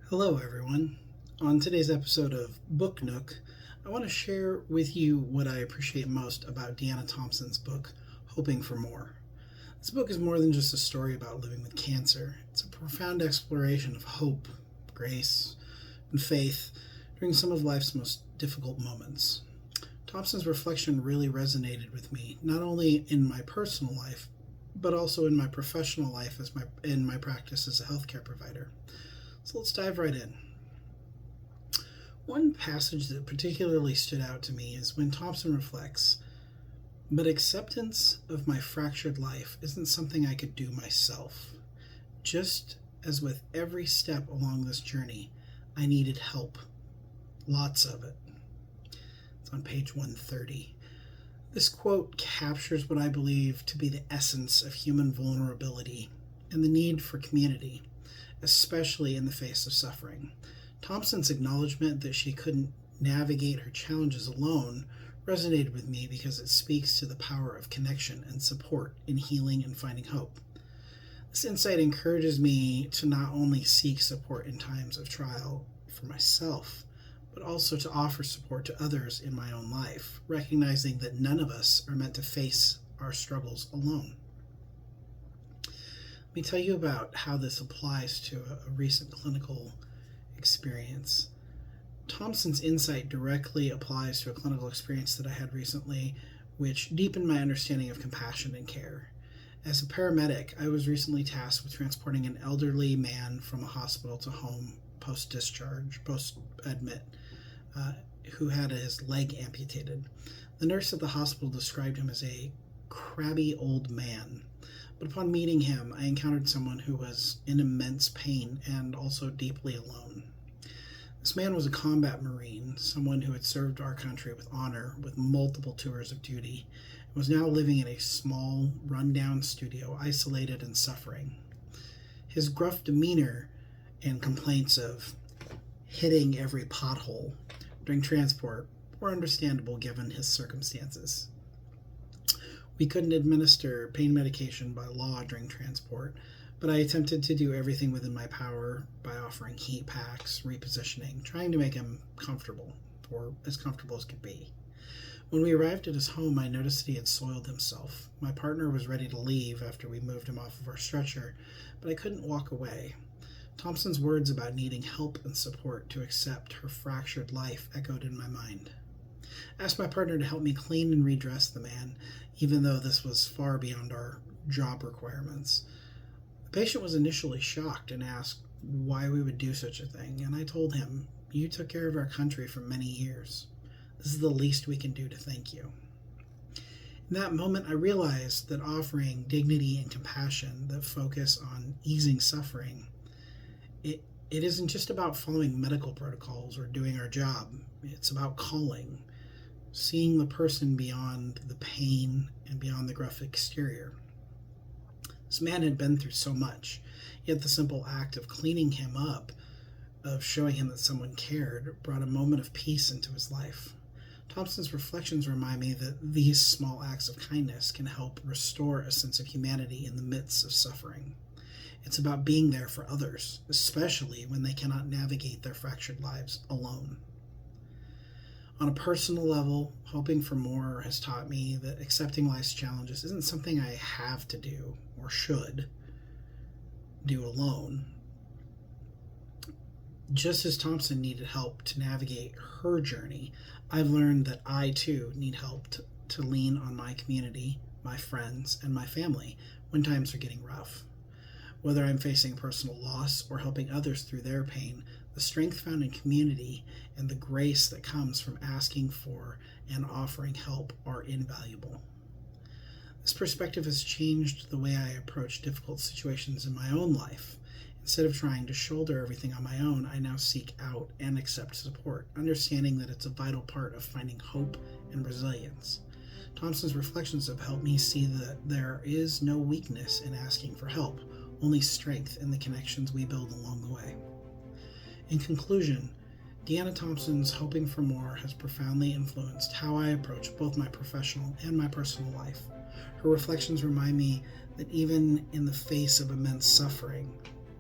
Hello everyone. On today's episode of Book Nook, I want to share with you what I appreciate most about Deanna Thompson's book, Hoping for More. This book is more than just a story about living with cancer. It's a profound exploration of hope, grace, and faith during some of life's most difficult moments. Thompson's reflection really resonated with me, not only in my personal life, but also in my professional life in my practice as a healthcare provider. So let's dive right in. One passage that particularly stood out to me is when Thompson reflects, "But acceptance of my fractured life isn't something I could do myself. Just as with every step along this journey, I needed help. Lots of it." It's on page 130. This quote captures what I believe to be the essence of human vulnerability and the need for community, especially in the face of suffering. Thompson's acknowledgement that she couldn't navigate her challenges alone resonated with me because it speaks to the power of connection and support in healing and finding hope. This insight encourages me to not only seek support in times of trial for myself, but also to offer support to others in my own life, recognizing that none of us are meant to face our struggles alone. Let me tell you about how this applies to a recent clinical experience. Thompson's insight directly applies to a clinical experience that I had recently, which deepened my understanding of compassion and care. As a paramedic, I was recently tasked with transporting an elderly man from a hospital to home post-admit, who had his leg amputated. The nurse at the hospital described him as a crabby old man. But upon meeting him, I encountered someone who was in immense pain and also deeply alone. This man was a combat Marine, someone who had served our country with honor with multiple tours of duty, and was now living in a small, run-down studio, isolated and suffering. His gruff demeanor and complaints of hitting every pothole during transport were understandable given his circumstances. We couldn't administer pain medication by law during transport, but I attempted to do everything within my power by offering heat packs, repositioning, trying to make him comfortable, or as comfortable as could be. When we arrived at his home, I noticed that he had soiled himself. My partner was ready to leave after we moved him off of our stretcher, but I couldn't walk away. Thompson's words about needing help and support to accept her fractured life echoed in my mind. I asked my partner to help me clean and redress the man, even though this was far beyond our job requirements. The patient was initially shocked and asked why we would do such a thing, and I told him, "You took care of our country for many years. This is the least we can do to thank you." In that moment, I realized that offering dignity and compassion that focus on easing suffering, it isn't just about following medical protocols or doing our job. It's about calling, seeing the person beyond the pain and beyond the gruff exterior. This man had been through so much, yet the simple act of cleaning him up, of showing him that someone cared, brought a moment of peace into his life. Thompson's reflections remind me that these small acts of kindness can help restore a sense of humanity in the midst of suffering. It's about being there for others, especially when they cannot navigate their fractured lives alone. On a personal level, Hoping for More has taught me that accepting life's challenges isn't something I have to do or should do alone. Just as Thompson needed help to navigate her journey, I've learned that I too need help to lean on my community, my friends, and my family when times are getting rough. Whether I'm facing personal loss or helping others through their pain, the strength found in community and the grace that comes from asking for and offering help are invaluable. This perspective has changed the way I approach difficult situations in my own life. Instead of trying to shoulder everything on my own, I now seek out and accept support, understanding that it's a vital part of finding hope and resilience. Thompson's reflections have helped me see that there is no weakness in asking for help, only strength in the connections we build along the way. In conclusion, Deanna Thompson's Hoping for More has profoundly influenced how I approach both my professional and my personal life. Her reflections remind me that even in the face of immense suffering,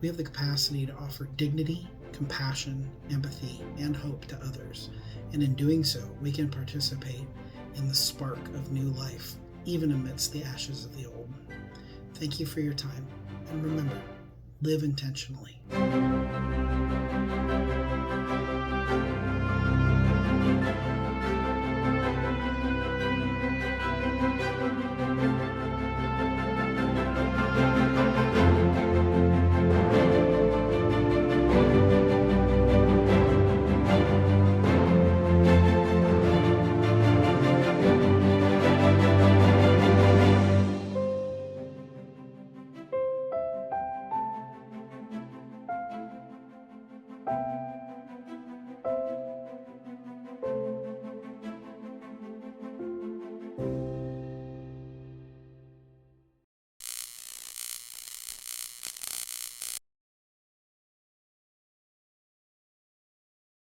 we have the capacity to offer dignity, compassion, empathy, and hope to others, and in doing so, we can participate in the spark of new life, even amidst the ashes of the old. Thank you for your time, and remember, live intentionally.